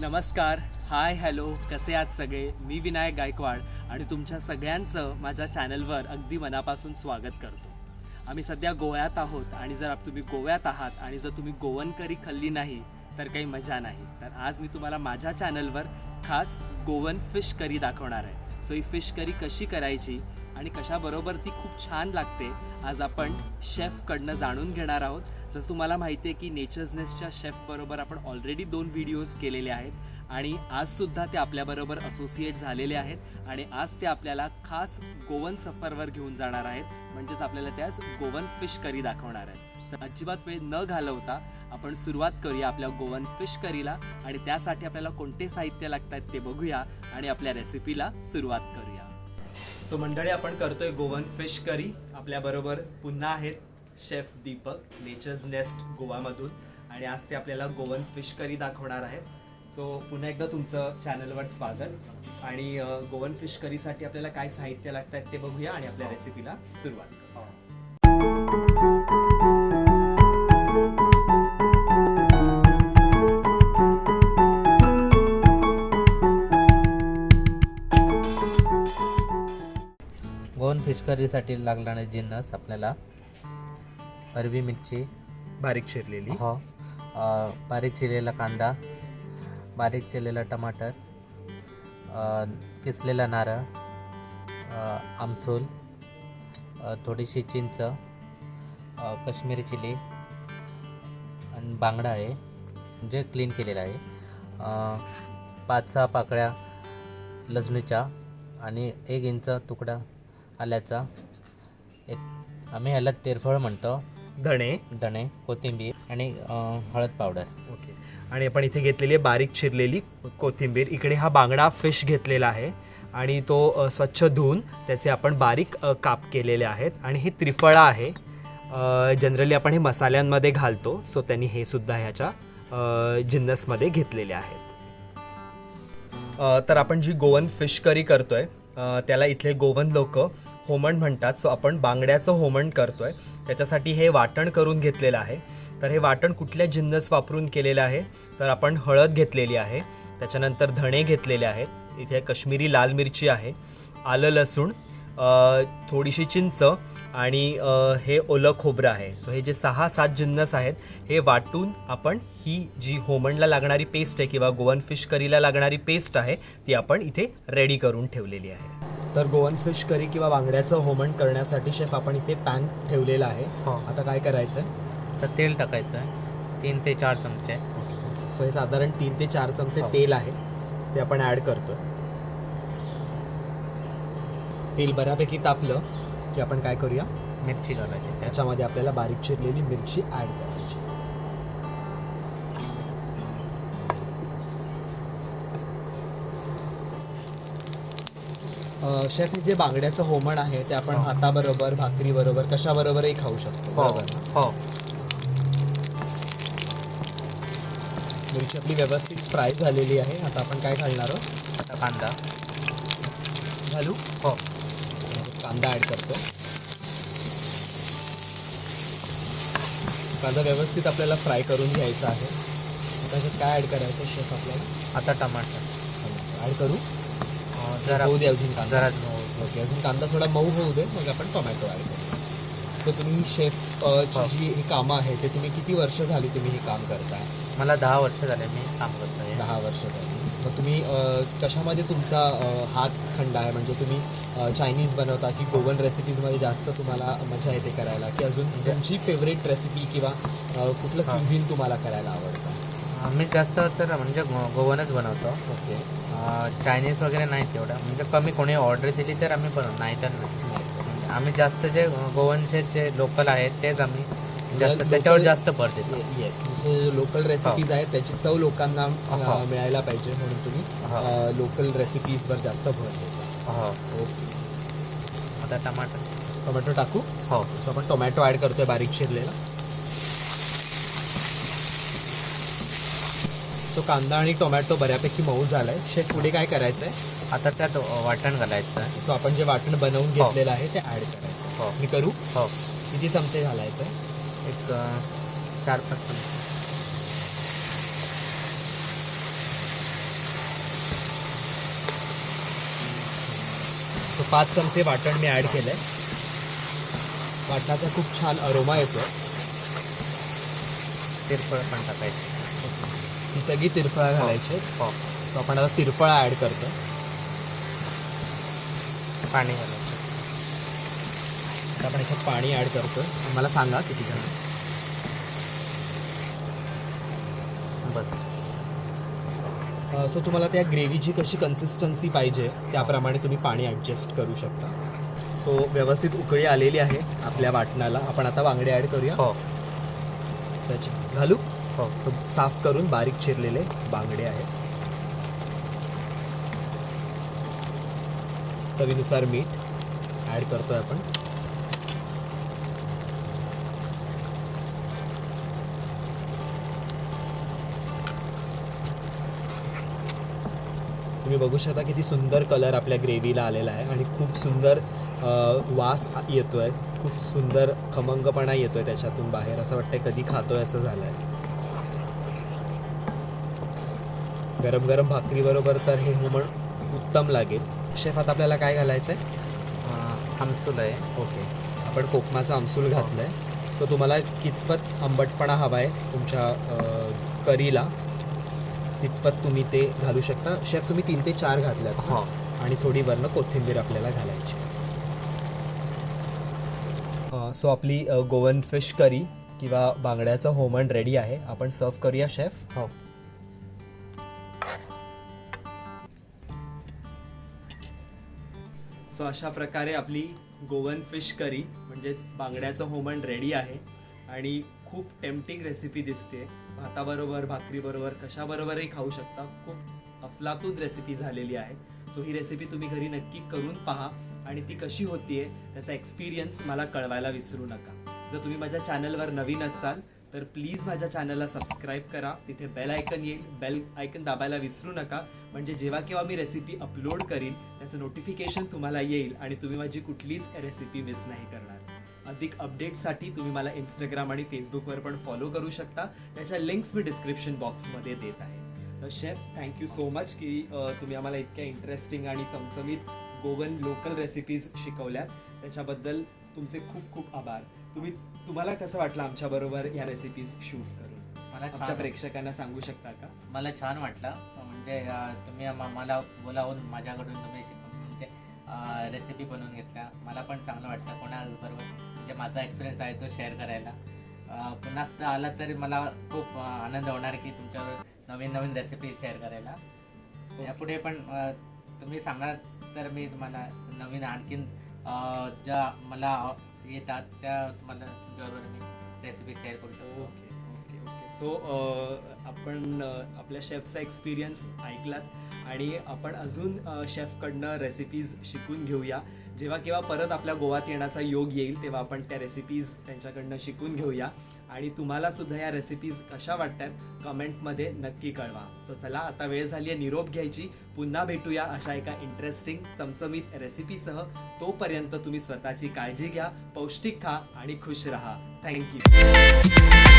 नमस्कार, hi hello, कसे आहात सगळे? मी विनायक गायकवाड आणि तुमच्या सगळ्यांचं माझ्या चॅनलवर अगदी मनापासून स्वागत करतो. आम्ही सध्या गोव्यात आहोत आणि जर तुम्ही गोव्यात आहात आणि जर तुम्ही गोवन करी खाल्ली नाही तर काही मजा नाही. तर आज मी तुम्हाला माझ्या चॅनलवर खास गोवन फिश करी दाखवणार आहे. सो ही फिश करी कशी करायची आणि कशाबरोबर ती खूप छान लागते आज आपण शेफकडनं जाणून घेणार आहोत. जसं तुम्हाला माहिती आहे की नेचर्स नेस्टच्या शेफबरोबर आपण ऑलरेडी 2 व्हिडिओज केलेले आहेत आणि आजसुद्धा ते आपल्याबरोबर असोसिएट झालेले आहेत आणि आज ते आपल्याला खास गोवन सफरवर घेऊन जाणार आहेत. म्हणजेच आपल्याला त्याच गोवन फिश करी दाखवणार आहेत. तर अजिबात वेळ न घालवता आपण सुरुवात करूया आपल्या गोवन फिश करीला आणि त्यासाठी आपल्याला कोणते साहित्य लागतात ते बघूया आणि आपल्या रेसिपीला सुरुवात करूया. सो मंडळी, आपण करतोय गोवन फिश करी. आपल्याबरोबर पुन्हा आहेत शेफ दीपक, नेचर्स नेस्ट गोवामधून, आणि आज ते आपल्याला गोवन फिश करी दाखवणार आहेत. सो पुन्हा एकदा तुमचं चॅनलवर स्वागत. आणि गोवन फिश करीसाठी आपल्याला काय साहित्य लागतात ते बघूया आणि आपल्या रेसिपीला सुरुवात करूया. गोवन फिश करीसाठी लागणारे जिन्नस आपल्याला हिरवी मिरची बारीक चिरलेली, बारीक चिरलेला कांदा, बारीक चिरलेला टमाटर, किसलेला नारळ, आमसूल, थोडीशी चिंच, काश्मीरी चिली आणि बांगडा आहे जे क्लीन केलेला आहे, 5-6 पाकळ्या लसणीच्या आणि 1 इंच तुकडा आल्याचा, एक आम्ही ह्याला तेरफळ म्हणतो, धणे, कोथिंबीर आणि हळद पावडर. ओके. आणि आपण इथे घेतलेली आहे बारीक चिरलेली कोथिंबीर. इकडे हा बांगडा फिश घेतलेला आहे आणि तो स्वच्छ धुवून त्याचे आपण बारीक काप केलेले आहेत. आणि हे त्रिफळा आहे. जनरली आपण हे मसाल्यांमध्ये घालतो, सो त्यांनी हे सुद्धा ह्याच्या जिन्नसमध्ये घेतलेले आहेत. तर आपण जी गोवन फिश करी करतोय त्याला इथले गोवन लोक होमण म्हणतात. सो आपण बांगड्याचं होमण करतोय, त्याच्यासाठी हे वाटण करून घेतलेलं आहे. तर हे वाटण कुठल्या जिन्नस वापरून केलेलं आहे तर आपण हळद घेतलेली आहे, त्याच्यानंतर धणे घेतलेले आहेत, इथे काश्मीरी लाल मिरची आहे, आलं लसूण, थोडीशी चिंच आणि हे ओलं खोबरं आहे. सो हे जे 6-7 जिन्नस आहेत हे वाटून आपण ही जी होमणला लागणारी पेस्ट आहे किंवा गोवन फिश करीला लागणारी पेस्ट आहे ती आपण इथे रेडी करून ठेवलेली आहे. तर गोवन फिश करी किंवा बांगड्याचं होमण करण्यासाठी शेफ आपण इथे पॅन ठेवलेला आहे. आता काय करायचं आहे तर तेल टाकायचं आहे 3 ते 4 चमचे. सो हे साधारण 3 ते 4 चमचे तेल आहे ते आपण ॲड करतो. तेल बऱ्यापैकी तापलं की आपण काय करूया, मिरची घालायची त्याच्यामध्ये आपल्याला बारीक चिरलेली मिरची ॲड करायची. शेफ, जे बांगड्याचं होमण आहे ते आपण भाताबरोबर, भाकरीबरोबर, कशाबरोबरही खाऊ शकतो, बरोबर ना? हो. मिरची आपली व्यवस्थित फ्राय झालेली आहे. आता आपण काय घालणार आहोत, आता कांदा घालू. हो. कांदा ॲड करतो. कांदा व्यवस्थित आपल्याला फ्राय करून घ्यायचा आहे. त्याच्यात काय ॲड करायचं शेफ आपल्याला, आता टमाटर ॲड करू. जरा होऊ दे अजून कांदा. जरा ओके, अजून कांदा थोडा मऊ होऊ दे, मग आपण टोमॅटो ॲड करू. तर तुम्ही शेफ जी ही कामं आहे ते तुम्ही किती वर्ष झाली तुम्ही हे काम करताय? मला 10 वर्ष झाले मी काम करतोय. 10 वर्ष झाली. मग तुम्ही कशामध्ये तुमचा हात खंड आहे? म्हणजे तुम्ही चायनीज बनवता की गोवन रेसिपीजमध्ये जास्त तुम्हाला मजा येते करायला, की अजून तुमची फेवरेट रेसिपी किंवा कुठलं क्युझिन तुम्हाला करायला आवडतं? आम्ही जास्त तर म्हणजे गोवनच बनवतो. ओके. चायनीज वगैरे नाही तेवढं, म्हणजे कमी कोणी ऑर्डर दिली तर आम्ही बनवतो, नाही तर नाही. म्हणजे आम्ही जास्त जे गोवनचे जे लोकल आहेत तेच आम्ही जास्त त्याच्यावर जास्त भर देतो. येस, जे लोकल रेसिपीज आहेत त्याची चव लोकांना मिळायला पाहिजे म्हणून तुम्ही लोकल रेसिपीजवर जास्त भर देता. हो. ओके. आता टमाटर टाकू. हो. सो आपण टोमॅटो ॲड करतोय बारीक चिरलेला. सो कांदा आणि टोमॅटो बऱ्यापैकी मऊ झालाय. शेफ, पुढे काय करायचं आहे? आता त्यात वाटण घालायचं आहे. सो आपण जे वाटण बनवून घेतलेलं आहे ते ॲड करायचं. हो. मी करू. हो. किती चमचे घालायचं आहे? एक 4-5 चमचे. 5 चमचे वाटण मी ॲड केलं आहे. वाटणाचा खूप छान अरोमा येतो. तिरफळ पण टाकायचं. ही सगळी तिरफळा घालायची. हो. सो आपण आता तिरफळा ॲड करतो. पाणी घालायचं. आता आपण याच्यात पाणी ॲड करतो. मला सांगा किती जण. बस. सो तुम्हाला त्या ग्रेव्हीची कशी कन्सिस्टन्सी पाहिजे त्याप्रमाणे तुम्ही पाणी ॲडजस्ट करू शकता. सो व्यवस्थित उकळी आलेली आहे आपल्या वाटणाला. आपण आता बांगडे ॲड करूया. हो. त्याची घालू. हो. सो साफ करून बारीक चिरलेले बांगडे आहेत. चवीनुसार मीठ ॲड करतोय आपण. तुम्ही बघू शकता किती सुंदर कलर आपल्या ग्रेव्हीला आलेला आहे आणि खूप सुंदर वास येतोय. खूप सुंदर खमंगपणा येतोय त्याच्यातून बाहेर. असं वाटतंय कधी खातोय असं झालंय. गरम गरम भाकरीबरोबर तर हे हुमण उत्तम लागेल. शेफ आता आपल्याला काय घालायचं आहे? आमसूल आहे. ओके. आपण कोकमाचा आमसूल घातलं आहे. सो तुम्हाला कितपत आंबटपणा हवा आहे तुमच्या करीला तितपत तुम्ही ते घालू शकता. शेफ तुम्ही 3 ते 4 घातल्यात. हो. आणि थोडी वरनं कोथिंबीर आपल्याला घालायची. सो आपली गोवन फिश करी किंवा बांगड्याचं होमण रेडी आहे. आपण सर्व करूया शेफ. हो. सो अशा प्रकारे आपली गोवन फिश करी म्हणजेच बांगड्याचं होमण रेडी आहे आणि खूप टेम्पटिंग रेसिपी दिसते. भाताबरोबर भाकरीबरोबर कशाबरोबरही खाऊ शकता. खूप अफलातून रेसिपी झालेली आहे. सो ही रेसिपी तुम्ही घरी नक्की करून पहा आणि ती कशी होतीये त्याचा एक्सपिरियन्स मला कळवायला विसरू नका. जर तुम्ही माझ्या चॅनलवर नवीन असाल तर प्लीज माझ्या चॅनलला सबस्क्राईब करा. तिथे बेल आयकन येईल. बेल आयकन दाबायला विसरू नका. म्हणजे जेव्हा केव्हा मी रेसिपी अपलोड करीन त्याचं नोटिफिकेशन तुम्हाला येईल आणि तुम्ही माझी कुठलीच रेसिपी मिस नाही करणार. अधिक अपडेट्ससाठी तुम्ही मला इंस्टाग्राम आणि फेसबुकवर पण फॉलो करू शकता. त्याच्या लिंक्स मी डिस्क्रिप्शन बॉक्समध्ये देत आहे. तर शेफ थँक्यू सो मच की तुम्ही आम्हाला इतक्या इंटरेस्टिंग आणि चमचमीत गोवन लोकल रेसिपीज शिकवल्यात. त्याच्याबद्दल तुमचे खूप खूप आभार. तुम्हाला कसं वाटलं आमच्याबरोबर या रेसिपीज शूट करून? आमच्या प्रेक्षकांना सांगू शकता का? मला छान वाटलं. म्हणजे तुम्ही मला बोलावून माझ्याकडून तुम्ही म्हणजे रेसिपी बनवून घेतल्या. मला पण चांगलं वाटलं कोणाबरोबर म्हणजे माझा एक्सपिरियन्स आहे तो शेअर करायला. पुन्हा आला तरी मला खूप आनंद होणार की तुमच्यावर नवीन नवीन रेसिपी शेअर करायला. यापुढे पण तुम्ही सांगणार तर मी तुम्हाला नवीन आणखीन ज्या मला येतात त्या तुम्हाला तुमच्याबरोबर मी रेसिपी शेअर करू शकतो. Okay okay okay. सो आपण आपल्या शेफचा एक्सपिरियन्स ऐकलात आणि आपण अजून शेफकडनं रेसिपीज शिकून घेऊया. जेव्हा केव्हा परत आपल्या गोव्यात येण्याचा योग येईल तेव्हा आपण त्या रेसिपीज त्यांच्याकडनं शिकून घेऊया. आणि तुम्हाला सुद्धा या रेसिपीज कशा वाटतात कमेंटमध्ये नक्की कळवा. तर चला आता वेळ झाली आहे निरोप घ्यायची. पुन्हा भेटूया अशा एका इंटरेस्टिंग चमचमीत रेसिपीसह. तोपर्यंत तुम्ही स्वतःची काळजी घ्या, पौष्टिक खा आणि खुश राहा. थँक्यू.